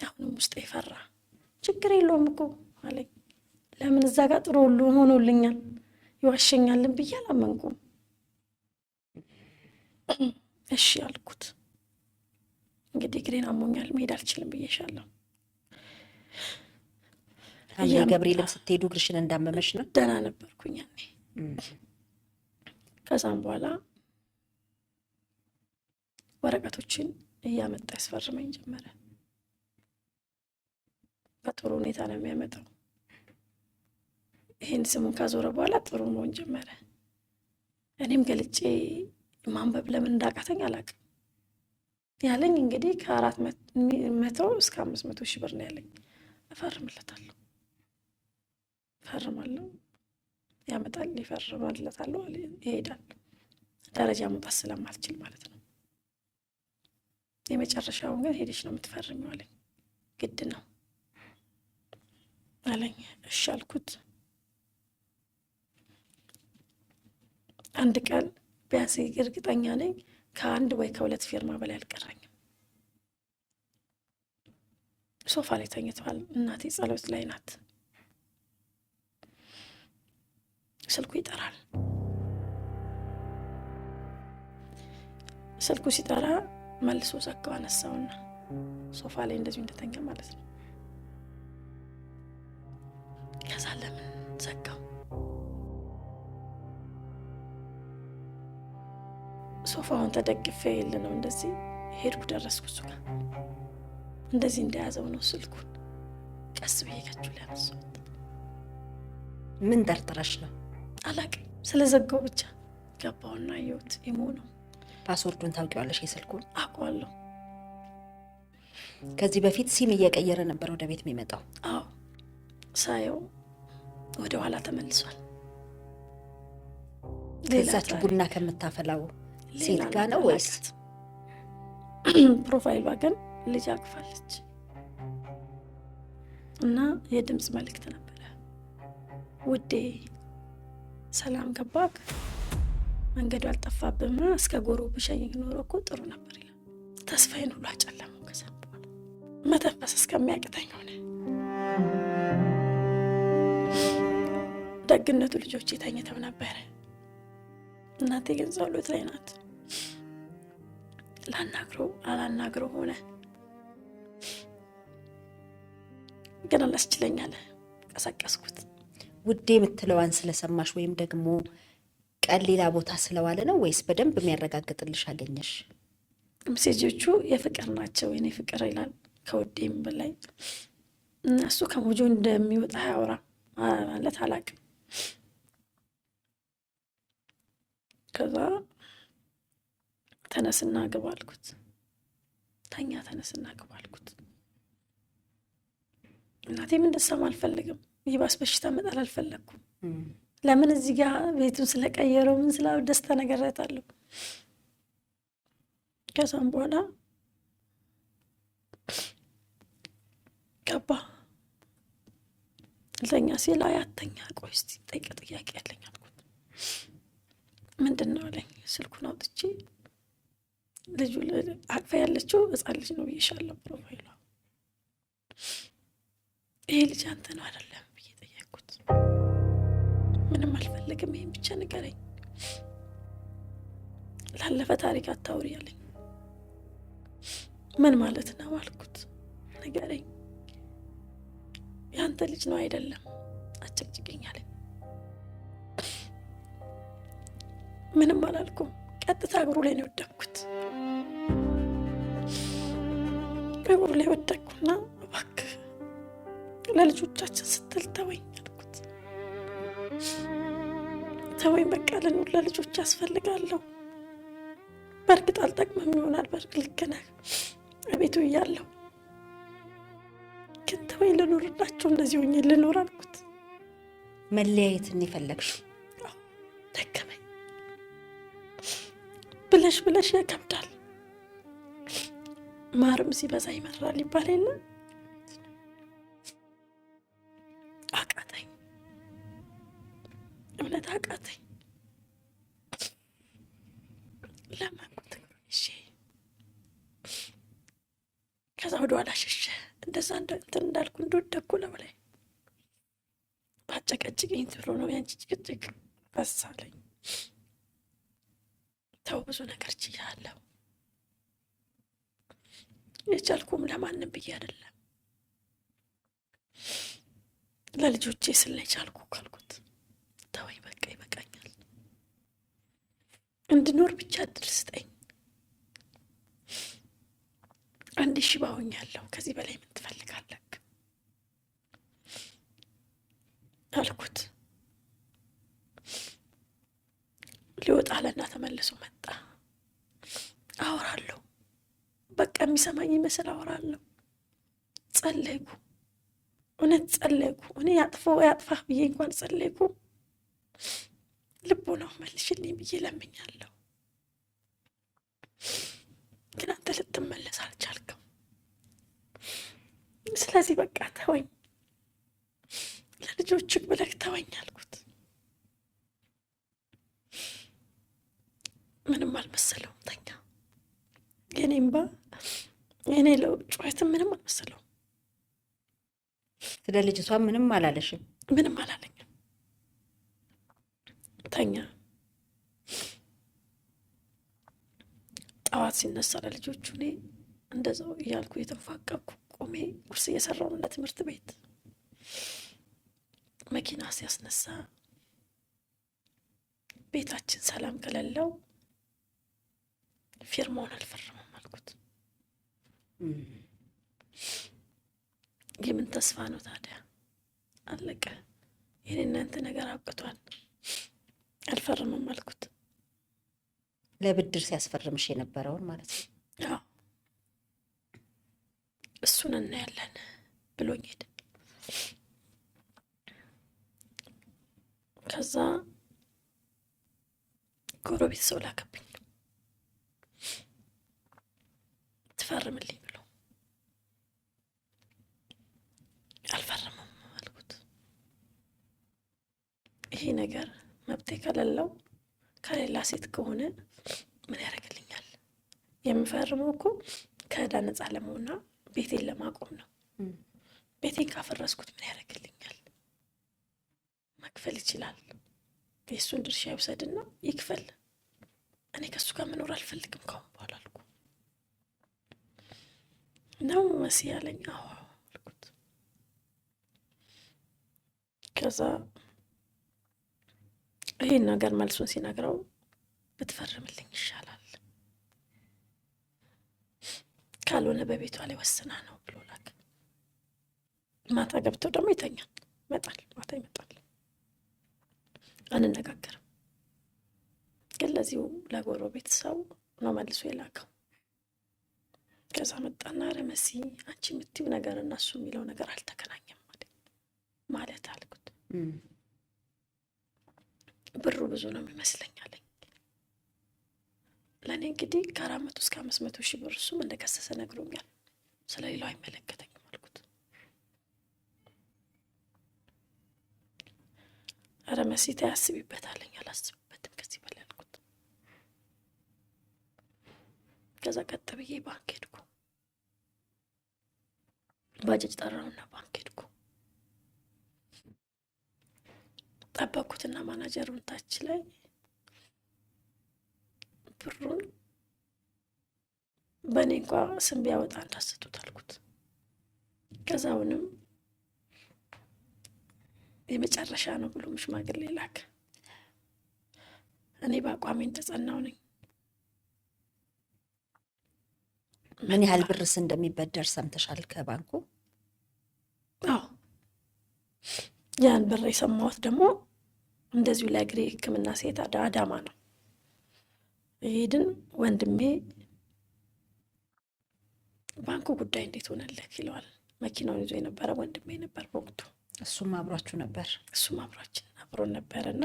አሁንም ውስጥ ይፈራ። ችግር የለውም እኮ አለኝ። ለምን እዛ ጋር ጥሩ ሁሉ ሆኖልኛል፣ ይዋሸኛልን ብዬ አላመንኩም። እሺ አልኩት። እንግዲህ እግሬን አሞኛል፣ መሄድ አልችልም ብዬሻለሁ። ሐምሌ ገብርኤልም ስትሄዱ እግርሽን እንዳመመሽ ነው? ደህና ነበርኩኝ ያኔ። ከዛም በኋላ ወረቀቶችን እያመጣ ያስፈርመኝ ጀመረ። በጥሩ ሁኔታ ነው የሚያመጣው። ይህን ስሙን ካዞረ በኋላ ጥሩ መሆን ጀመረ። እኔም ገልጬ ማንበብ ለምን እንዳቃተኝ አላውቅም። ያለኝ እንግዲህ ከ400 እስከ 500 ሺህ ብር ነው ያለኝ። እፈርምለታለሁ፣ እፈርማለሁ፣ ያመጣል፣ ይፈርማለታለሁ፣ ይሄዳል። ደረጃ መውጣት ስለማልችል ማለት ነው። የመጨረሻውን ግን ሄደሽ ነው የምትፈርሚው አለኝ። ግድ ነው አለኝ። እሺ አልኩት። አንድ ቀን ቢያንስ እርግጠኛ ነኝ ከ1 ወይ ከ2 ፊርማ በላይ አልቀረኝም። ሶፋ ላይ ተኝተዋል። እናቴ ጸሎት ላይ ናት። ስልኩ ይጠራል። ስልኩ ሲጠራ መልሶ ዘጋው። አነሳውና ሶፋ ላይ እንደዚሁ እንደተኛ ማለት ነው። ከዛ ለምን ዘጋው? ሶፋውን ተደግፌ የለ ነው እንደዚህ ሄድኩ። ደረስኩ እሱ ጋር። እንደዚህ እንደያዘው ነው ስልኩን። ቀስ ብዬ ከእጁ ላይ አነሳሁት። ምን ጠርጥረሽ ነው? አላቅም። ስለዘጋው ብቻ ገባውና አየሁት። ኢሞ ነው። ፓስወርዱን ታውቂዋለሽ? የስልኩን? አውቀዋለሁ። ከዚህ በፊት ሲም እየቀየረ ነበር ወደ ቤት የሚመጣው? አዎ። ሳየው ወደ ኋላ ተመልሷል። ከዛች ቡና ከምታፈላው ሴት ጋር ነው ወይስ? ፕሮፋይሏ ግን ልጅ አቅፋለች እና የድምፅ መልእክት ነበረ። ውዴ ሰላም ገባክ? መንገዱ አልጠፋብህም? እስከ ጎሮ ብሸኝ ኖሮ እኮ ጥሩ ነበር ይላል። ተስፋዬን ሁሉ አጨለመው። ከዛ በኋላ መተንፈስ እስከሚያቅተኝ ሆነ። ደግነቱ ልጆቼ ተኝተው ነበረ። እናቴ ግን ጸሎት ላይ ናት። አላናግረው ሆነ። ግን አላስችለኛል። ቀሰቀስኩት። ውዴ የምትለዋን ስለሰማሽ ወይም ደግሞ ቀን ሌላ ቦታ ስለዋለ ነው ወይስ በደንብ የሚያረጋግጥልሽ አገኘሽ? ሜሴጆቹ የፍቅር ናቸው። የኔ ፍቅር ይላል ከውዴም በላይ። እሱ ከሞጆ እንደሚወጣ ያወራ ማለት አላውቅም። ከዛ ተነስና ግባ አልኩት። ተኛ ተነስና ግባ አልኩት። እናቴም እንድትሰማ አልፈልግም። ይባስ በሽታ መጣል አልፈለግኩም። ለምን እዚህ ጋር ቤቱን ስለቀየረው ምን ስላው ደስታ ነገር አይታለሁ። ከዛም በኋላ ገባ። ለኛ ሲል አያተኛ ቆይ እስቲ ጠይቅ ጥያቄ ያለኝ አልኩት። ምንድነው አለኝ። ስልኩን አውጥቼ ልጁ አቅፋ ያለችው ሕፃን ልጅ ነው ብዬሻለሁ ፕሮፋይሏ። ይሄ ልጅ አንተ ነው አይደለም ብዬ ጠየቅኩት። ምንም አልፈልግም ይሄን ብቻ ንገረኝ፣ ላለፈ ታሪክ አታውሪ አለኝ። ምን ማለት ነው አልኩት። ንገረኝ፣ ያንተ ልጅ ነው አይደለም አጨቅጭቅኝ አለኝ። ምንም አላልኩም። ቀጥታ እግሩ ላይ ነው የወደቅኩት። እግሩ ላይ ወደቅኩና እባክህ ለልጆቻችን ስትል ተወኝ አልኩት። ተወኝ በቃ ልኑር፣ ለልጆች ያስፈልጋለሁ። በእርግጥ አልጠቅምም ይሆናል፣ በእርግጥ ልክ ነህ እቤቱ እያለሁ፣ ግን ተወኝ ልኑርላቸው፣ እንደዚህ ሆኜ ልኖር አልኩት። መለያየትን የፈለግሽው? ደከመኝ። ብለሽ ብለሽ ያከብዳል። ማርም ሲበዛ ይመራል ይባል የለ። አቃተኝ፣ እውነት አቃተኝ። ለማንኩት እሺ። ከዛ ወደ ኋላ ሸሸ። እንደዛ እንትን እንዳልኩ እንደወደኩ ነው ላይ ባጨቀጭቅኝ ትሮ ነው ያንቺ ጭቅጭቅ በሳለኝ። ተው ብዙ ነገር ችያለሁ። የቻልኩም ለማንም ብዬ አይደለም ለልጆቼ ስለ የቻልኩ ካልኩት ተወኝ በቃ ይበቃኛል፣ እንድኖር ብቻ እድል ስጠኝ። አንድ ሺህ ባሆኛለሁ፣ ከዚህ በላይ ምን ትፈልጋለህ አልኩት። ሊወጣ አለና ተመልሶ መጣ። አወራለሁ በቃ የሚሰማኝ ይመስል አወራለሁ። ጸለይኩ፣ እውነት ጸለይኩ። እኔ ያጥፋህ ብዬ እንኳን ጸለይኩ። ልቦ ነው መልሽልኝ ብዬ ለምኛለሁ። ግን አንተ ልትመለስ አልቻልክም። ስለዚህ በቃ ተወኝ፣ ለልጆችህ ብለህ ተወኝ አልኩት። ምንም አልመሰለውም፣ ተኛ። የኔ እምባ የኔ ጩኸትም ምንም አልመሰለውም። ስለ ልጅቷ ምንም አላለሽም? ምንም አላለኝም፣ ተኛ። ጠዋት ሲነሳ ለልጆቹ እኔ እንደዛው እያልኩ የተንፋቀኩ ቆሜ ቁርስ እየሰራሁ ነው ለትምህርት ቤት። መኪና ሲያስነሳ ቤታችን ሰላም ከሌለው ፊርማውን አልፈርምም አልኩት። የምን ተስፋ ነው ታዲያ? አለቀ። የኔ እናንተ ነገር አብቅቷል። አልፈርምም አልኩት። ለብድር ሲያስፈርምሽ የነበረውን ማለት ነው? አዎ፣ እሱን እናያለን ብሎኝ ሄደ። ከዛ ጎረቤት ሰው ላከብኝ ትፈርምልኝ ብሎ። አልፈርምም አልኩት። ይሄ ነገር መብቴ ከሌለው ከሌላ ሴት ከሆነ ምን ያደርግልኛል? የምፈርመው እኮ ከዕዳ ነፃ ለመሆንና ቤቴን ለማቆም ነው። ቤቴን ካፈረስኩት ምን ያደርግልኛል? መክፈል ይችላል። የእሱን ድርሻ ይውሰድና ይክፈል። እኔ ከእሱ ጋር መኖር አልፈልግም ካሁን በኋላ አልኩ። ነው መሲ ያለኝ። አዎ አልኩት። ከዛ ይህን ነገር መልሱን ሲነግረው ብትፈርምልኝ ይሻላል፣ ካልሆነ በቤቷ ላይ ወስና ነው ብሎ ላክ። ማታ ገብተው ደግሞ ይተኛል። ይመጣል፣ ማታ ይመጣል። አንነጋገርም። ግን ለዚሁ ለጎረቤት ሰው ነው መልሶ የላከው። ከዛ መጣና ኧረ መሲ አንቺ የምትይው ነገር እና እሱ የሚለው ነገር አልተገናኘም ማለት አልኩት። ብሩ ብዙ ነው የሚመስለኝ አለኝ። ለእኔ እንግዲህ ከ400 እስከ 500 ሺህ ብር እሱም እንደከሰሰ ነግሮኛል። ስለሌላው አይመለከተኝም አልኩት። ኧረ መሲ ታያስቢበታለኝ። አላስብበትም ከዚህ በላይ አልኩት። ከዛ ቀጥ ብዬ ባንክ ሄድኩ። ባጃጅ ጠራውና ባንክ ሄድኩ። ጠበኩትና ማናጀሩን ታች ላይ ብሩን በእኔ እንኳ ስም ቢያወጣ እንዳሰጡት አልኩት። ከዛውንም የመጨረሻ ነው ብሎ ሽማግሌ ላከ። እኔ በአቋሜ ተጸናው ነኝ። ምን ያህል ብርስ እንደሚበደር ሰምተሻል ከባንኩ? አዎ ያን ብር የሰማሁት ደግሞ እንደዚሁ ለእግሬ ሕክምና ሴት አዳማ ነው ይሄድን። ወንድሜ ባንኩ ጉዳይ እንዴት ሆነልህ ይለዋል። መኪናውን ይዞ የነበረ ወንድሜ ነበር በወቅቱ። እሱም አብሯችሁ ነበር? እሱም አብሮን ነበርና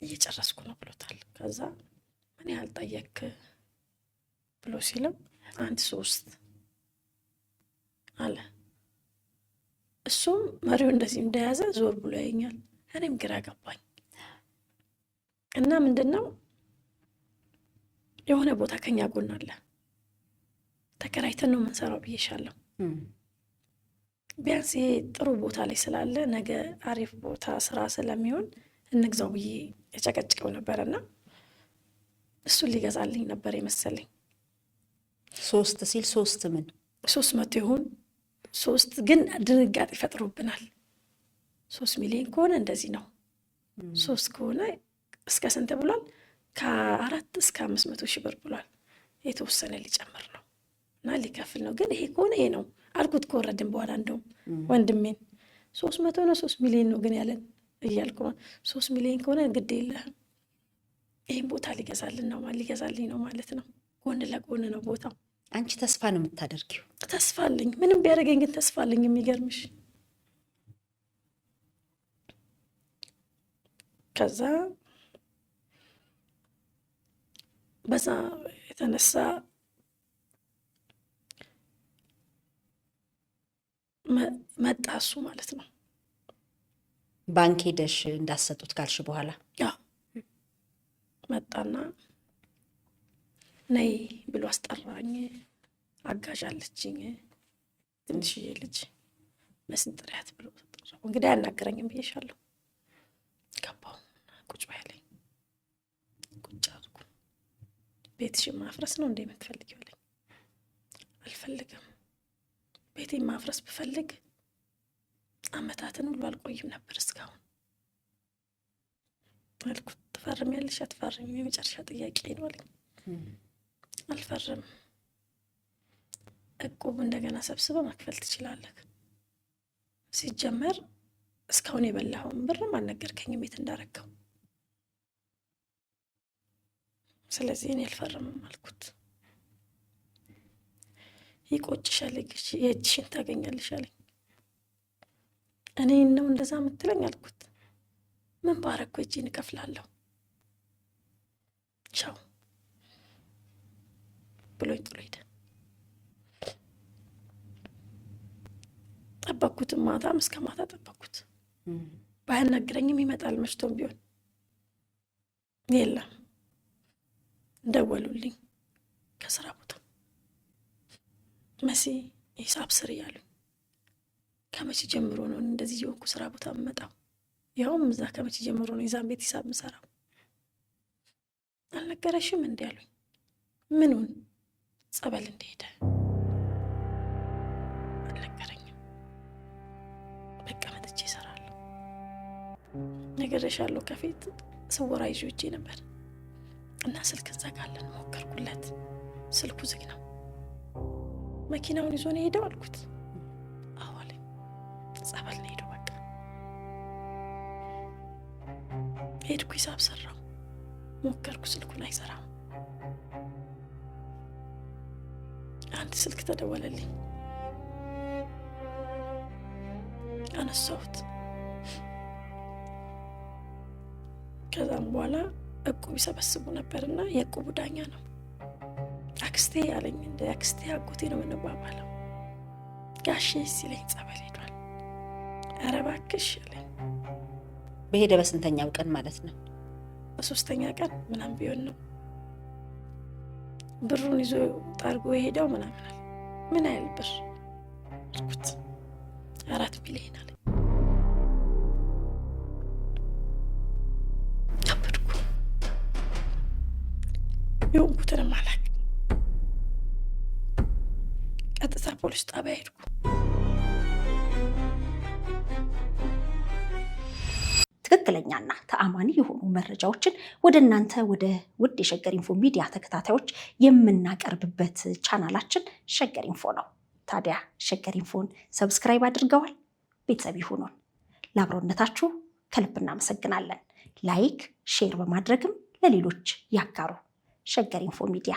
እየጨረስኩ ነው ብሎታል። ከዛ ምን ያህል ጠየክ ብሎ ሲለው 1.3 አለ። እሱም መሪው እንደዚህ እንደያዘ ዞር ብሎ ያየኛል። እኔም ግራ ገባኝ እና ምንድነው የሆነ ቦታ ከኛ ጎን አለ ተከራይተን ነው የምንሰራው ብዬሻለሁ። ቢያንስ ይሄ ጥሩ ቦታ ላይ ስላለ ነገ አሪፍ ቦታ ስራ ስለሚሆን እንግዛው ብዬ የጨቀጭቀው ነበርና እሱን ሊገዛልኝ ነበር የመሰለኝ። 3 ሲል 3 ምን 300 ይሁን 3 ግን ድንጋጤ ፈጥሮብናል። 3 ሚሊዮን ከሆነ እንደዚህ ነው። 3 ከሆነ እስከ ስንት ብሏል? ከ4 እስከ 500 ሺህ ብር ብሏል። የተወሰነ ሊጨምር ነው እና ሊከፍል ነው። ግን ይሄ ከሆነ ይሄ ነው አልኩት። ከወረድን በኋላ እንደውም ወንድሜን 300 ነው 3 ሚሊዮን ነው ግን ያለን እያልኩ 3 ሚሊዮን ከሆነ ግድ የለህም ይህን ቦታ ሊገዛልኝ ነው ማለት ነው። ጎን ለጎን ነው ቦታው። አንቺ ተስፋ ነው የምታደርጊው? ተስፋ አለኝ። ምንም ቢያደርገኝ ግን ተስፋ አለኝ። የሚገርምሽ ከዛ በዛ የተነሳ መጣ እሱ ማለት ነው። ባንክ ሄደሽ እንዳሰጡት ካልሽ በኋላ መጣና ነይ ብሎ አስጠራኝ። አጋዥ አለችኝ ትንሽዬ ልጅ መስንጥሪያት ብሎ ተጠራው። እንግዲህ አያናገረኝም ብዬሻለሁ። ገባሁ። ቁጭ በያለኝ። ቁጭ አልኩ። ቤትሽን ማፍረስ ነው እንዴ የምትፈልጊው አለኝ። አልፈልግም። ቤቴን ማፍረስ ብፈልግ አመታትን ሁሉ አልቆይም ነበር እስካሁን አልኩት። ትፈርሚያለሽ አትፈርሚም? የመጨረሻ ጥያቄ ነው አለኝ። አልፈርም። እቁብ እንደገና ሰብስበ መክፈል ትችላለህ። ሲጀመር እስካሁን የበላኸውን ብርም አልነገርከኝም የት እንዳረከው። ስለዚህ እኔ አልፈርምም አልኩት። ይቆጭሻል፣ የእጅሽን ታገኛለሽ አለኝ። እኔ ነው እንደዛ የምትለኝ አልኩት። ምን ባረኩ እጄን እከፍላለሁ። ቻው ብሎኝ ጥሎ ሄደ። ጠበቅኩትም፣ ማታም እስከ ማታ ጠበቅኩት። ባያናግረኝም ይመጣል መሽቶም ቢሆን። የለም ደወሉልኝ ከስራ ቦታ። መሲ ሂሳብ ስር እያሉኝ። ከመቼ ጀምሮ ነው እንደዚህ የሆንኩ ስራ ቦታ የምመጣው? ያውም እዛ ከመቼ ጀምሮ ነው የዛን ቤት ሂሳብ የምሰራው? አልነገረሽም እንዲ ያሉኝ። ምኑን? ጸበል እንደሄደ አልነገረኝም። በቃ መጥቼ እሰራለሁ። ነገርሻለሁ። ከፊት ስወራ ይዤ ነበር እና ስልክ እንዘጋለን ሞከርኩለት። ስልኩ ዝግ ነው። መኪናውን ይዞ ነው የሄደው አልኩት። አዎ አለኝ። ጸበል ነው ሄደው። በቃ ሄድኩ፣ ሂሳብ ሰራው፣ ሞከርኩ፣ ስልኩን አይሰራም። አንድ ስልክ ተደወለልኝ። አነሳሁት። ከዛም በኋላ እቁብ ይሰበስቡ ነበርና የእቁቡ ዳኛ ነው። አክስቴ ያለኝ እንደ አክስቴ አጎቴ ነው የምንባባለው። ጋሼ ሲለኝ ጸበል ሄዷል። ኧረ እባክሽ አለኝ። በሄደ በስንተኛው ቀን ማለት ነው? በሶስተኛ ቀን ምናምን ቢሆን ነው። ብሩን ይዞ ጠርጎ የሄደው ምናምን አለ። ምን ያህል ብር አልኩት። 4 ሚሊዮን አለ። ከበድኩ። የሆንኩትንም አላውቅም። ቀጥታ ፖሊስ ጣቢያ ሄድኩ። ትክክለኛና ተአማኒ የሆኑ መረጃዎችን ወደ እናንተ ወደ ውድ የሸገር ኢንፎ ሚዲያ ተከታታዮች የምናቀርብበት ቻናላችን ሸገር ኢንፎ ነው። ታዲያ ሸገር ኢንፎን ሰብስክራይብ አድርገዋል? ቤተሰብ ይሁኑን። ለአብሮነታችሁ ከልብ እናመሰግናለን። ላይክ፣ ሼር በማድረግም ለሌሎች ያጋሩ። ሸገር ኢንፎ ሚዲያ